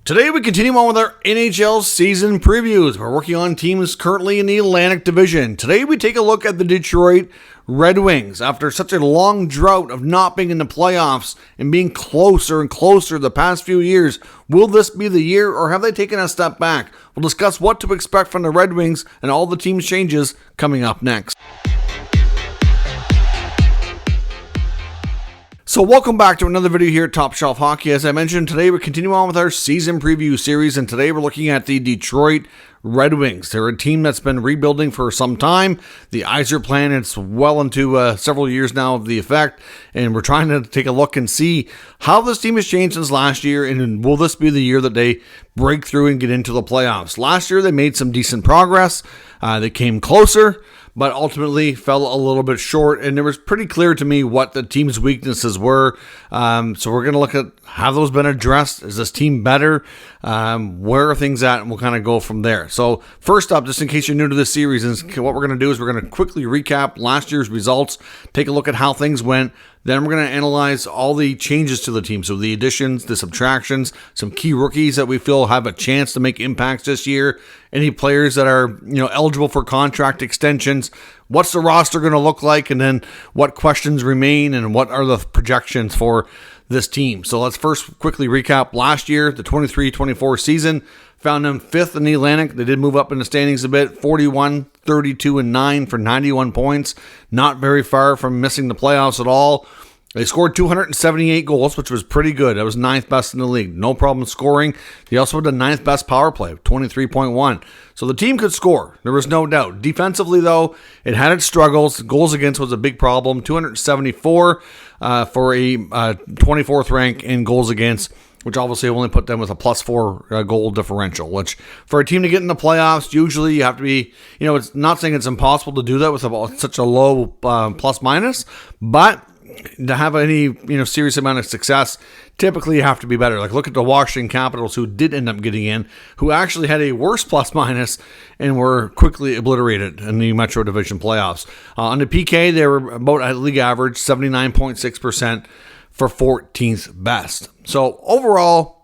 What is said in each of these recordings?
Today we continue on with our NHL season previews. We're working on teams currently in the Atlantic Division. Today we take a look at the Detroit Red Wings. After such a long drought of not being in the playoffs and being closer and closer the past few years, will this be the year or have they taken a step back? We'll discuss what to expect from the Red Wings and all the team's changes coming up next. So welcome back to another video here at Top Shelf Hockey. As I mentioned, today we're continuing on with our season preview series, and today we're looking at the Detroit Red Wings. They're a team that's been rebuilding for some time. The Auger plan, it's well into several years now of the effect, and we're trying to take a look and see how this team has changed since last year, and will this be the year that they break through and get into the playoffs? Last year they made some decent progress. They came closer, but ultimately fell a little bit short, and it was pretty clear to me what the team's weaknesses were. So we're going to look at, have those been addressed? Is this team better? Where are things at? And we'll kind of go from there. So first up, just in case you're new to this series, what we're going to do is we're going to quickly recap last year's results, take a look at how things went. Then we're going to analyze all the changes to the team. So the additions, the subtractions, some key rookies that we feel have a chance to make impacts this year, any players that are eligible for contract extensions, what's the roster going to look like, and then what questions remain and what are the projections for this team. So let's first quickly recap last year, the 23-24 season. Found them 5th in the Atlantic. They did move up in the standings a bit, 41, 32, and 9 for 91 points. Not very far from missing the playoffs at all. They scored 278 goals, which was pretty good. That was 9th best in the league. No problem scoring. They also had the 9th best power play, 23.1. So the team could score. There was no doubt. Defensively, though, it had its struggles. Goals against was a big problem. 274 for a 24th rank in goals against, which obviously only put them with a +4 goal differential, which for a team to get in the playoffs, usually you have to be, it's not saying it's impossible to do that with such a low plus minus, but to have any, serious amount of success, typically you have to be better. Like look at the Washington Capitals, who did end up getting in, who actually had a worse plus minus and were quickly obliterated in the Metro Division playoffs. On the PK, they were about at league average, 79.6%. for 14th best. So overall,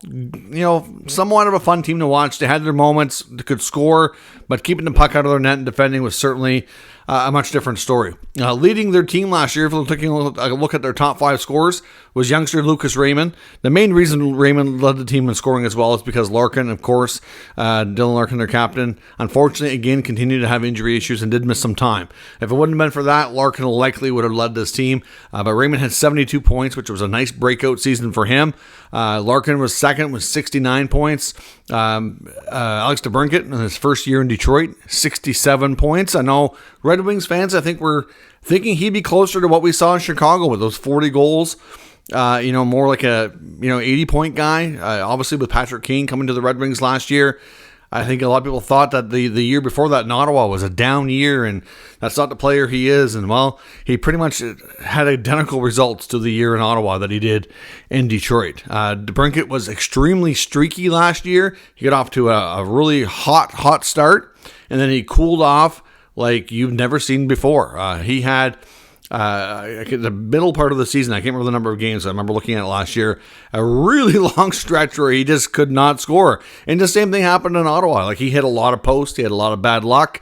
somewhat of a fun team to watch. They had their moments, they could score, but keeping the puck out of their net and defending was certainly a much different story. Leading their team last year, if we're taking a look at their top 5 scorers, was youngster Lucas Raymond. The main reason Raymond led the team in scoring as well is because Larkin, of course, Dylan Larkin, their captain, unfortunately, again, continued to have injury issues and did miss some time. If it wouldn't have been for that, Larkin likely would have led this team. But Raymond had 72 points, which was a nice breakout season for him. Larkin was second with 69 points. Alex DeBrincat, in his first year in Detroit, 67 points. I know Red Wings fans, I think, were thinking he'd be closer to what we saw in Chicago with those 40 goals. More like a 80-point guy. Obviously, with Patrick Kane coming to the Red Wings last year, I think a lot of people thought that the year before that in Ottawa was a down year, and that's not the player he is. And, well, he pretty much had identical results to the year in Ottawa that he did in Detroit. DeBrincat was extremely streaky last year. He got off to a really hot start, and then he cooled off like you've never seen before. He had the middle part of the season, I can't remember the number of games, I remember looking at it last year, a really long stretch where he just could not score. And the same thing happened in Ottawa. Like, he hit a lot of posts, he had a lot of bad luck,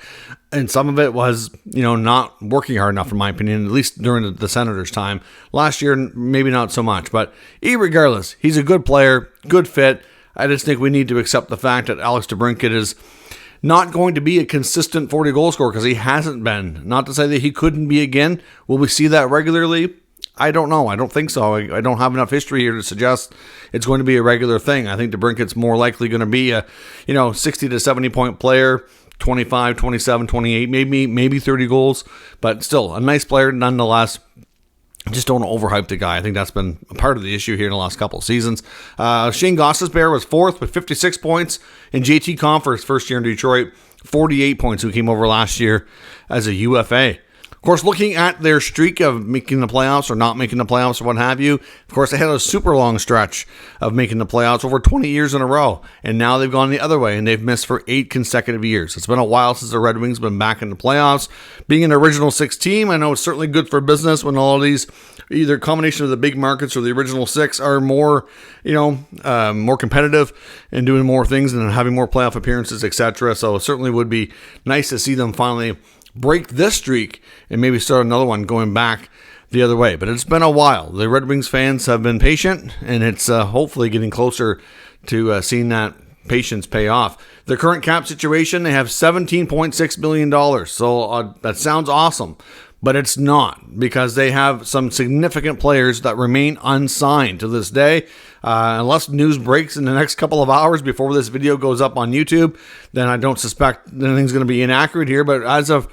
and some of it was, not working hard enough, in my opinion, at least during the Senators' time. Last year, maybe not so much, but regardless, he's a good player, good fit. I just think we need to accept the fact that Alex DeBrincat is not going to be a consistent 40-goal scorer because he hasn't been. Not to say that he couldn't be again. Will we see that regularly? I don't know. I don't think so. I don't have enough history here to suggest it's going to be a regular thing. I think DeBrincat's more likely going to be a 60 to 70-point player, 25, 27, 28, maybe 30 goals, but still a nice player nonetheless. Just don't overhype the guy. I think that's been a part of the issue here in the last couple of seasons. Shane Gostisbehere was 4th with 56 points. And JT Compher, his first year in Detroit, 48 points, who came over last year as a UFA. Of course, looking at their streak of making the playoffs or not making the playoffs or what have you, of course, they had a super long stretch of making the playoffs over 20 years in a row. And now they've gone the other way, and they've missed for 8 consecutive years. It's been a while since the Red Wings have been back in the playoffs. Being an original 6 team, I know it's certainly good for business when all of these, either a combination of the big markets or the original 6 are more, more competitive and doing more things and having more playoff appearances, etc. So it certainly would be nice to see them finally break this streak and maybe start another one going back the other way. But it's been a while. The Red Wings fans have been patient, and it's hopefully getting closer to seeing that patience pay off. Their current cap situation, they have $17.6 million. So that sounds awesome, but it's not, because they have some significant players that remain unsigned to this day. Unless news breaks in the next couple of hours before this video goes up on YouTube, then I don't suspect anything's going to be inaccurate here. But as of,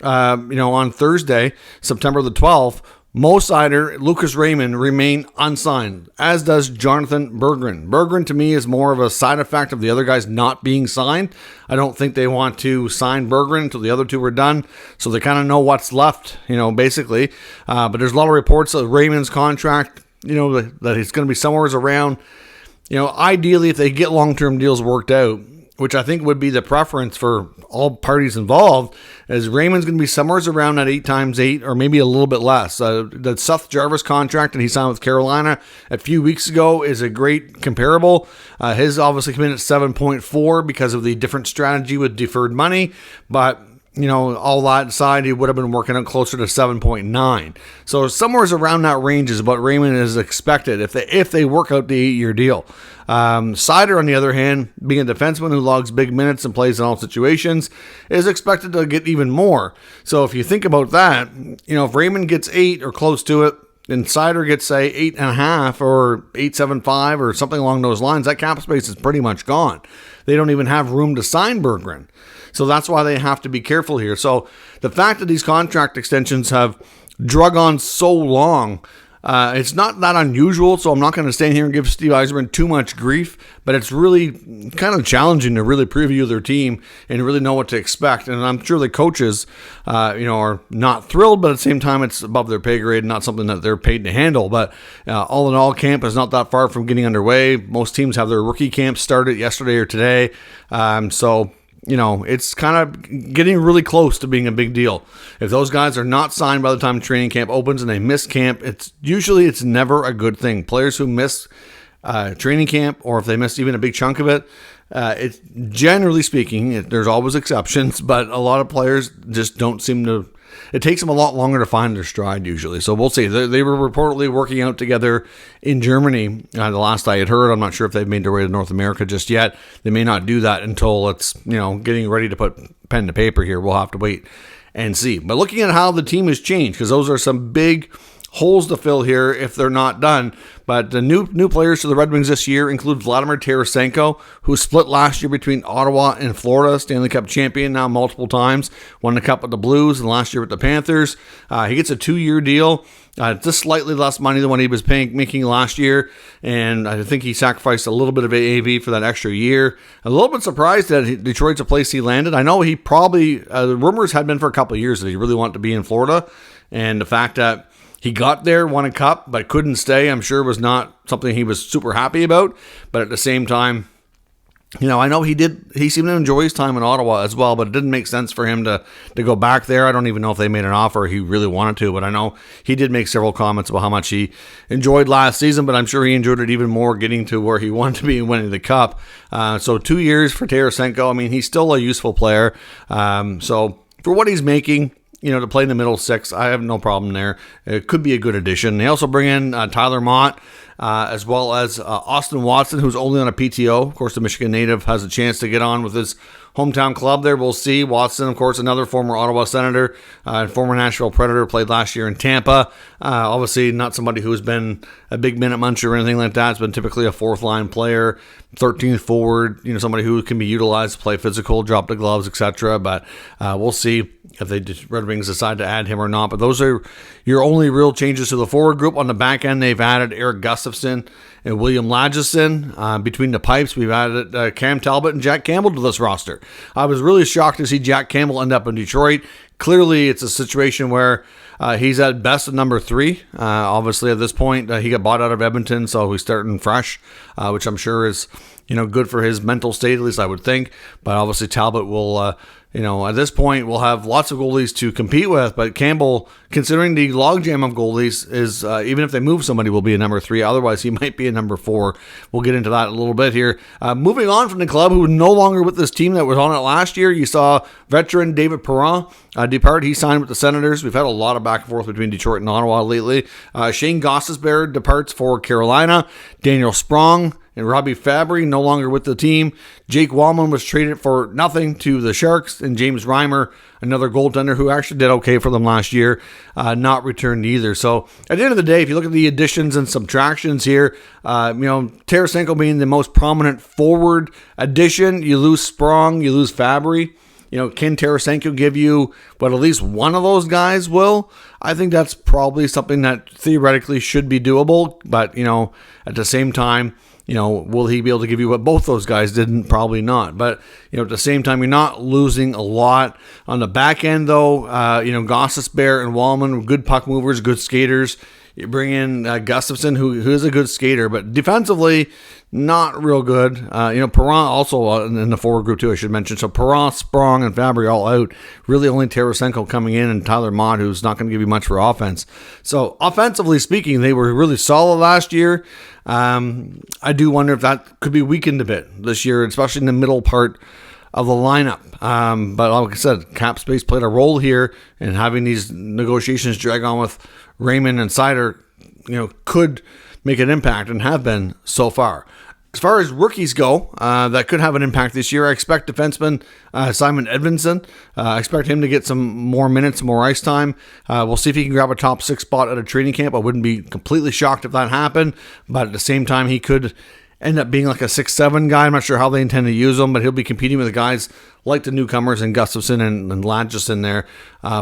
on Thursday, September the 12th, Mo Seider, Lucas Raymond remain unsigned, as does Jonathan Berggren. Berggren, to me, is more of a side effect of the other guys not being signed. I don't think they want to sign Berggren until the other two are done, so they kind of know what's left, basically. But there's a lot of reports of Raymond's contract, that it's going to be somewhere around, ideally, if they get long-term deals worked out, which I think would be the preference for all parties involved, is Raymond's going to be somewhere around that 8x8 or maybe a little bit less. The Seth Jarvis contract that he signed with Carolina a few weeks ago is a great comparable. His obviously came in at 7.4 because of the different strategy with deferred money, but all that aside, he would have been working out closer to 7.9. So somewhere around that range is what Raymond is expected if they work out the 8-year deal. Seider, on the other hand, being a defenseman who logs big minutes and plays in all situations, is expected to get even more. So if you think about that, if Raymond gets 8 or close to it, and Seider gets, say, 8.5 or 8.75 or something along those lines, that cap space is pretty much gone. They don't even have room to sign Berggren. So that's why they have to be careful here. So the fact that these contract extensions have drug on so long, it's not that unusual, so I'm not going to stand here and give Steve Yzerman too much grief, but it's really kind of challenging to really preview their team and really know what to expect. And I'm sure the coaches, are not thrilled, but at the same time, it's above their pay grade, not something that they're paid to handle. But all in all, camp is not that far from getting underway. Most teams have their rookie camp started yesterday or today. It's kind of getting really close to being a big deal. If those guys are not signed by the time training camp opens and they miss camp, it's never a good thing. Players who miss training camp, or if they miss even a big chunk of it, it's generally speaking, there's always exceptions, but a lot of players just don't seem to. It takes them a lot longer to find their stride usually. So we'll see. They were reportedly working out together in Germany. The last I had heard, I'm not sure if they've made their way to North America just yet. They may not do that until it's, getting ready to put pen to paper here. We'll have to wait and see. But looking at how the team has changed, because those are some big holes to fill here if they're not done. But the new players to the Red Wings this year include Vladimir Tarasenko, who split last year between Ottawa and Florida, Stanley Cup champion now multiple times, won the Cup with the Blues and last year with the Panthers. He gets a 2-year deal, just slightly less money than what he was making last year, and I think he sacrificed a little bit of AAV for that extra year. A little bit surprised that Detroit's a place he landed. I know he probably, the rumors had been for a couple of years that he really wanted to be in Florida, and the fact that he got there, won a cup, but couldn't stay, I'm sure was not something he was super happy about. But at the same time, I know he seemed to enjoy his time in Ottawa as well, but it didn't make sense for him to go back there. I don't even know if they made an offer he really wanted to, but I know he did make several comments about how much he enjoyed last season, but I'm sure he enjoyed it even more getting to where he wanted to be and winning the cup. So 2 years for Tarasenko. I mean, he's still a useful player. So for what he's making, to play in the middle 6, I have no problem there. It could be a good addition. They also bring in Tyler Mott, as well as Austin Watson, who's only on a PTO. Of course, the Michigan native has a chance to get on with his hometown club there. We'll see. Watson, of course, another former Ottawa Senator, former Nashville Predator, played last year in Tampa. Obviously, not somebody who's been a big minute muncher or anything like that. It's been typically a fourth-line player, 13th forward, somebody who can be utilized to play physical, drop the gloves, etc. But we'll see if they Red Wings decide to add him or not. But those are your only real changes to the forward group. On the back end, they've added Eric Gustin Gustafson and William Lagesson. Between the pipes, we've added Cam Talbot and Jack Campbell to this roster. I was really shocked to see Jack Campbell end up in Detroit. Clearly, it's a situation where he's at best at number 3. Obviously, at this point, he got bought out of Edmonton, so he's starting fresh, which I'm sure is good for his mental state, at least I would think. But obviously, Talbot will, at this point, we'll have lots of goalies to compete with. But Campbell, considering the logjam of goalies, is even if they move somebody, will be a number 3. Otherwise, he might be a number 4. We'll get into that a little bit here. Moving on from the club, who is no longer with this team that was on it last year, you saw veteran David Perron depart. He signed with the Senators. We've had a lot of back and forth between Detroit and Ottawa lately. Shane Gostisbehere departs for Carolina. Daniel Sprong and Robbie Fabry no longer with the team. Jake Wallman was traded for nothing to the Sharks, and James Reimer, another goaltender who actually did okay for them last year, not returned either. So at the end of the day, if you look at the additions and subtractions here, Tarasenko being the most prominent forward addition, you lose Sprong, you lose Fabry. Can Tarasenko give you what at least one of those guys will? I think that's probably something that theoretically should be doable, but at the same time, will he be able to give you what both those guys didn't? Probably not. But, at the same time, you're not losing a lot. On the back end, though, Gostisbehere and Wallman, good puck movers, good skaters. You bring in Gustafson, who is a good skater, but defensively, not real good. Perron also in the forward group, too, I should mention. So Perron, Sprong, and Fabry all out. Really only Tarasenko coming in, and Tyler Mott, who's not going to give you much for offense. So offensively speaking, they were really solid last year. I do wonder if that could be weakened a bit this year, especially in the middle part of the lineup. But like I said, cap space played a role here, and having these negotiations drag on with Raymond and Seider, could make an impact and have been so far. As far as rookies go, that could have an impact this year. I expect defenseman Simon Edvinsson. I expect him to get some more minutes, more ice time. We'll see if he can grab a top 6 spot at a training camp. I wouldn't be completely shocked if that happened, but at the same time, he could end up being like a 6-7 guy. I'm not sure how they intend to use him, but he'll be competing with the guys like the newcomers and Gustafson and Lagesson there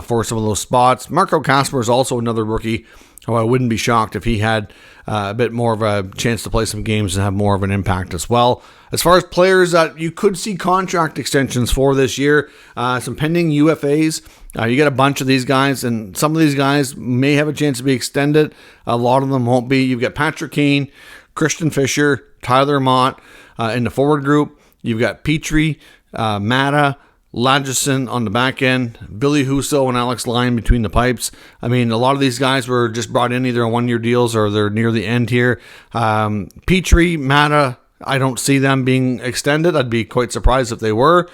for some of those spots. Marco Kasper is also another rookie who I wouldn't be shocked if he had a bit more of a chance to play some games and have more of an impact as well. As far as players that you could see contract extensions for this year, some pending UFAs. You get a bunch of these guys, and some of these guys may have a chance to be extended. A lot of them won't be. You've got Patrick Kane, Christian Fischer, Tyler Mott in the forward group. You've got Petrie, Mata, Lagesson on the back end, Billy Husso and Alex Lyon between the pipes. I mean, a lot of these guys were just brought in either on 1-year deals or they're near the end here. Petrie, Mata, I don't see them being extended. I'd be quite surprised if they were.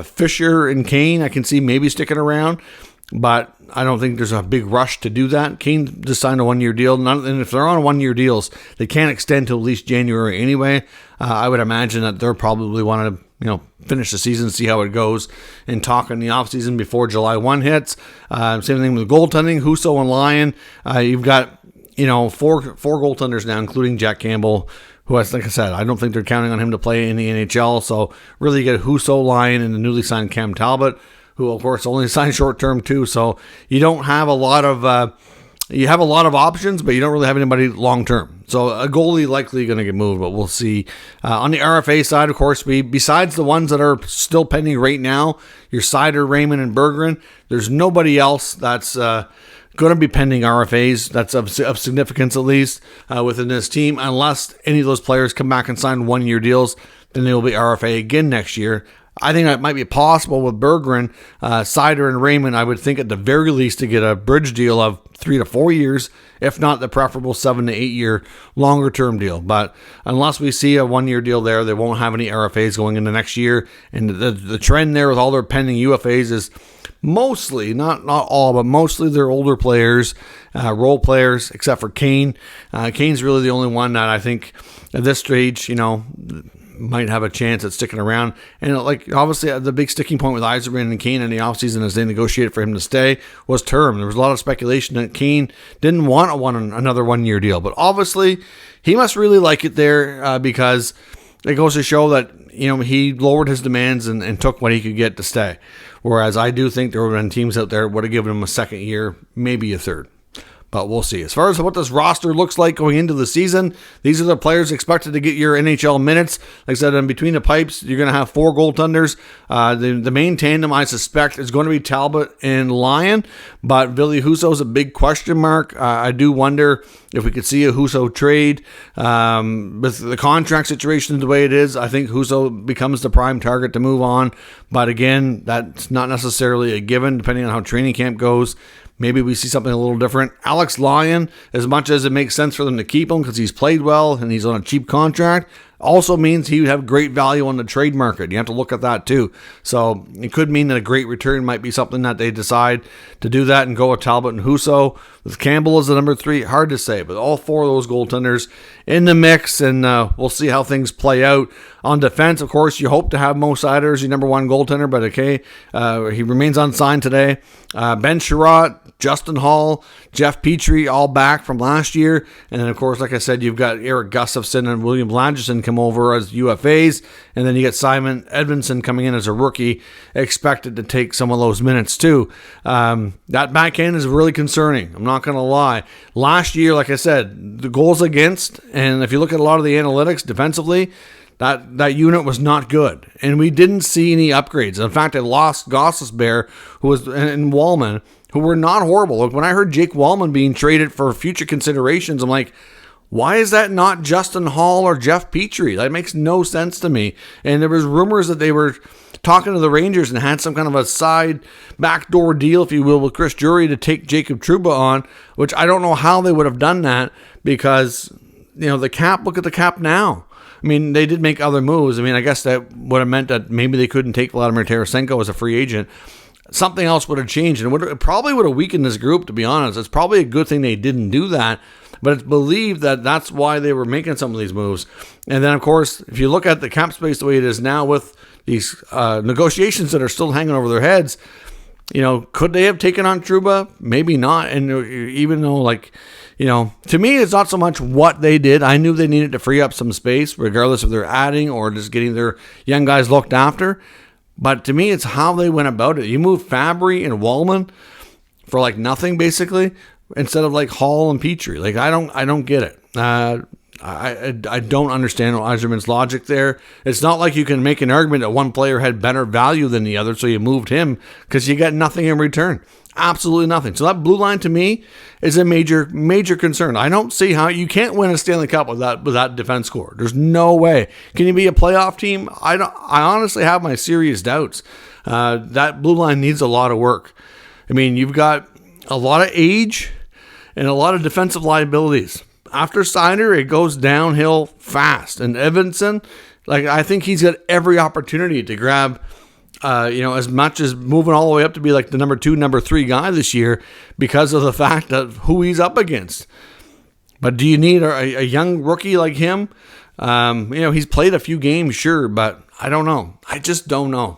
Fisher and Kane, I can see maybe sticking around, but I don't think there's a big rush to do that. Kane just signed a 1-year deal, and if they're on 1-year deals, they can't extend till at least January anyway. I would imagine that they'll probably want to finish the season, see how it goes, and talk in the offseason before July 1 hits. Same thing with goaltending, Husso and Lyon. You've got, four goaltenders now, including Jack Campbell, who, like I said, I don't think they're counting on him to play in the NHL. So really you get Husso, Lyon, and the newly signed Cam Talbot, who, of course, only signed short-term too. So you don't have a lot of... You have a lot of options, but you don't really have anybody long-term. So a goalie likely going to get moved, but we'll see. On the RFA side, of course, besides the ones that are still pending right now, your Seider, Raymond, and Berggren, there's nobody else that's going to be pending RFAs. That's of significance, at least, within this team. Unless any of those players come back and sign 1-year deals, then they will be RFA again next year. I think that might be possible with Berggren, Seider, and Raymond. I would think at the very least to get a bridge deal of 3 to 4 years, if not the preferable 7 to 8 year longer term deal. But unless we see a 1-year deal there, they won't have any RFAs going into next year. And the trend there with all their pending UFAs is mostly, not all, but mostly they're older players, role players, except for Kane. Kane's really the only one that I think at this stage, might have a chance at sticking around. And obviously the big sticking point with Yzerman and Kane in the offseason as they negotiated for him to stay was term. There was a lot of speculation that Kane didn't want another 1-year deal, but obviously he must really like it there because it goes to show that he lowered his demands and took what he could get to stay. Whereas I do think there would have been teams out there that would have given him a second year, maybe a third. But we'll see. As far as what this roster looks like going into the season, these are the players expected to get your NHL minutes. Like I said, in between the pipes, you're going to have 4 goaltenders. The main tandem, I suspect, is going to be Talbot and Lyon. But Ville Husso is a big question mark. I do wonder if we could see a Husso trade. With the contract situation the way it is, I think Husso becomes the prime target to move on. But again, that's not necessarily a given, depending on how training camp goes. Maybe we see something a little different. Alex Lyon, as much as it makes sense for them to keep him because he's played well and he's on a cheap contract, also means he would have great value on the trade market. You have to look at that too. So it could mean that a great return might be something that they decide to do that and go with Talbot and Husso. With Campbell as the number 3, hard to say, but all 4 of those goaltenders in the mix, and we'll see how things play out. On defense, of course, you hope to have Mo Seider as your number 1 goaltender, but okay, he remains unsigned today. Ben Sherratt, Justin Hall, Jeff Petrie, all back from last year. And then, of course, like I said, you've got Eric Gustafsson and William Blangerson come over as UFAs. And then you get Simon Edmondson coming in as a rookie, expected to take some of those minutes too. That back end is really concerning. I'm not going to lie. Last year, like I said, the goals against, and if you look at a lot of the analytics defensively, that unit was not good. And we didn't see any upgrades. In fact, I lost Gostisbehere, who was in Wallman, who were not horrible. Look, when I heard Jake Wallman being traded for future considerations, I'm like, why is that not Justin Hall or Jeff Petrie? That makes no sense to me. And there was rumors that they were talking to the Rangers and had some kind of a side backdoor deal, if you will, with Chris Drury to take Jacob Trouba on, which I don't know how they would have done that because, the cap, look at the cap now. I mean, they did make other moves. I mean, I guess that would have meant that maybe they couldn't take Vladimir Tarasenko as a free agent. Something else would have changed, and it probably would have weakened this group, to be honest. It's probably a good thing they didn't do that, but it's believed that that's why they were making some of these moves. And then, of course, if you look at the cap space the way it is now with these negotiations that are still hanging over their heads, could they have taken on Trouba? Maybe not. And even though, to me, it's not so much what they did. I knew they needed to free up some space, regardless if they're adding or just getting their young guys looked after. But to me, it's how they went about it. You move Fabry and Wallman for nothing, basically, instead of Hall and Petrie. I don't get it. I don't understand Yzerman's logic there. It's not like you can make an argument that one player had better value than the other, so you moved him because you got nothing in return. Absolutely nothing. So that blue line to me is a major, major concern. I don't see how you can't win a Stanley Cup with that defense core. There's no way. Can you be a playoff team? I honestly have my serious doubts. That blue line needs a lot of work. I mean, you've got a lot of age and a lot of defensive liabilities. After Seider, it goes downhill fast. And Evanson, I think he's got every opportunity to grab, as much as moving all the way up to be the number 2, number 3 guy this year because of the fact of who he's up against. But do you need a young rookie like him? He's played a few games, sure, but I don't know. I just don't know.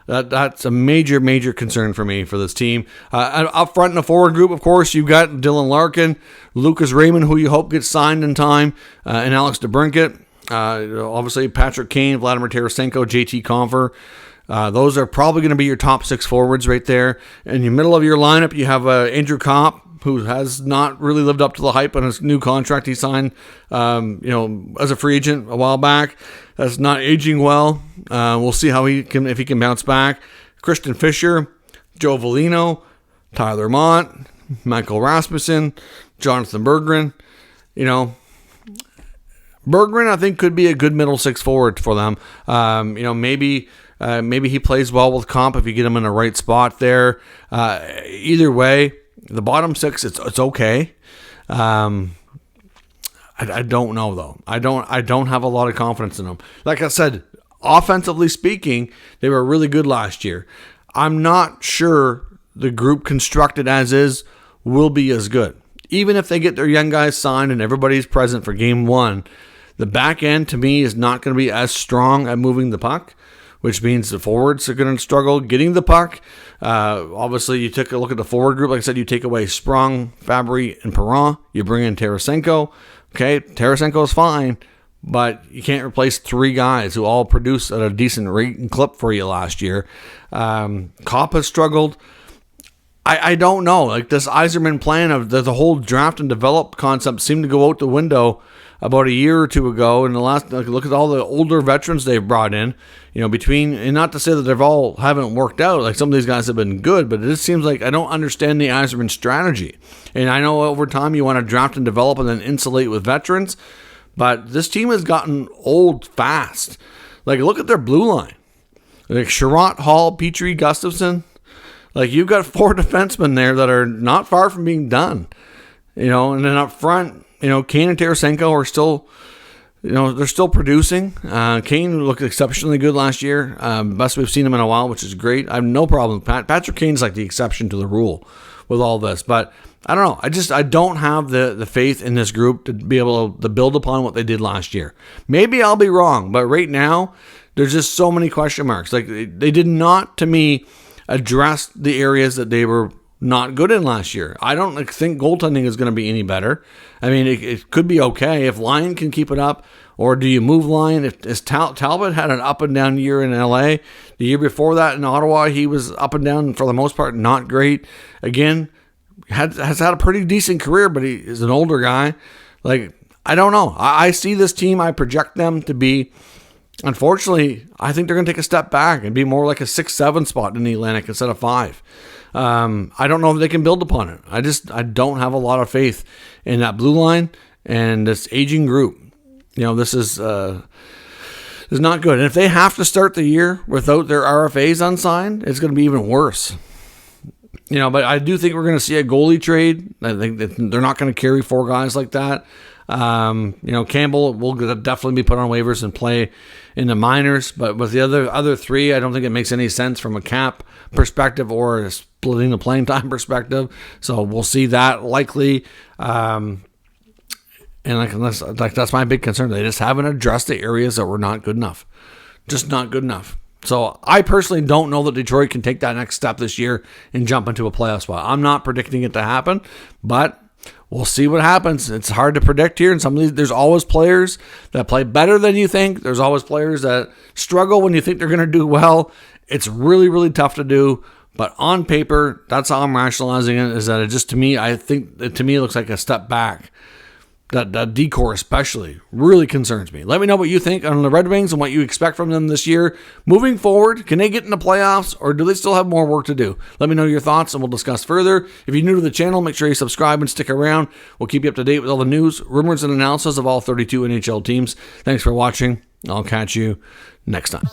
That's a major, major concern for me for this team. Up front in the forward group, of course, you've got Dylan Larkin, Lucas Raymond, who you hope gets signed in time, and Alex DeBrincat. Obviously, Patrick Kane, Vladimir Tarasenko, JT Compher. Those are probably going to be your top 6 forwards right there. In the middle of your lineup, you have Andrew Kopp, who has not really lived up to the hype on his new contract he signed, as a free agent a while back. That's not aging well. We'll see if he can bounce back. Christian Fischer, Joe Velino, Tyler Mott, Michael Rasmussen, Jonathan Berggren. Berggren, I think, could be a good middle 6 forward for them. Maybe he plays well with Comp if you get him in the right spot there. Either way, the bottom 6, it's okay. I don't know though. I don't have a lot of confidence in them. Like I said, offensively speaking, they were really good last year. I'm not sure the group constructed as is will be as good. Even if they get their young guys signed and everybody's present for game 1, the back end to me is not going to be as strong at moving the puck, which means the forwards are going to struggle getting the puck. Obviously, you took a look at the forward group. Like I said, you take away Sprong, Fabry, and Perron. You bring in Tarasenko. Okay, Tarasenko is fine, but you can't replace 3 guys who all produced at a decent rate and clip for you last year. Kopp has struggled. I don't know. Like this Yzerman plan of the whole draft and develop concept seemed to go out the window about a year or two ago. And the last, look at all the older veterans they've brought in, between, and not to say that they've all haven't worked out. Like some of these guys have been good, but it just seems like I don't understand the Yzerman strategy. And I know over time you want to draft and develop and then insulate with veterans, but this team has gotten old fast. Like look at their blue line, like Sherratt, Hall, Petrie, Gustafson. Like you've got 4 defensemen there that are not far from being done, and then up front, Kane and Tarasenko are still, they're still producing. Kane looked exceptionally good last year. Best we've seen him in a while, which is great. I have no problem. Patrick Kane's like the exception to the rule with all this, but I don't know. I don't have the faith in this group to be able to build upon what they did last year. Maybe I'll be wrong, but right now there's just so many question marks. Like they did not, to me, address the areas that they were not good in last year. I don't think goaltending is going to be any better. I mean, it could be okay if Lyon can keep it up, or do you move Lyon? If Talbot had an up and down year in LA, the year before that in Ottawa, he was up and down for the most part, not great. Again, has had a pretty decent career, but he is an older guy. Like, I don't know. I see this team, I project them to be, unfortunately, I think they're going to take a step back and be more like a 6-7 spot in the Atlantic instead of 5. I don't know if they can build upon it. I don't have a lot of faith in that blue line and this aging group. This is not good. And if they have to start the year without their RFAs unsigned, it's going to be even worse. But I do think we're going to see a goalie trade. I think that they're not going to carry 4 guys like that. Campbell will definitely be put on waivers and play in the minors, but with the other 3, I don't think it makes any sense from a cap perspective or a splitting the playing time perspective. So we'll see that likely. And that's my big concern. They just haven't addressed the areas that were not good enough. Just not good enough. So I personally don't know that Detroit can take that next step this year and jump into a playoff spot. I'm not predicting it to happen, but we'll see what happens. It's hard to predict here. And some of these, there's always players that play better than you think. There's always players that struggle when you think they're going to do well. It's really, really tough to do. But on paper, that's how I'm rationalizing it, is that it just, to me, it looks like a step back. That decor especially really concerns me. Let me know what you think on the Red Wings and what you expect from them this year. Moving forward, can they get in the playoffs, or do they still have more work to do? Let me know your thoughts and we'll discuss further. If you're new to the channel, make sure you subscribe and stick around. We'll keep you up to date with all the news, rumors, and analysis of all 32 NHL teams. Thanks for watching. I'll catch you next time.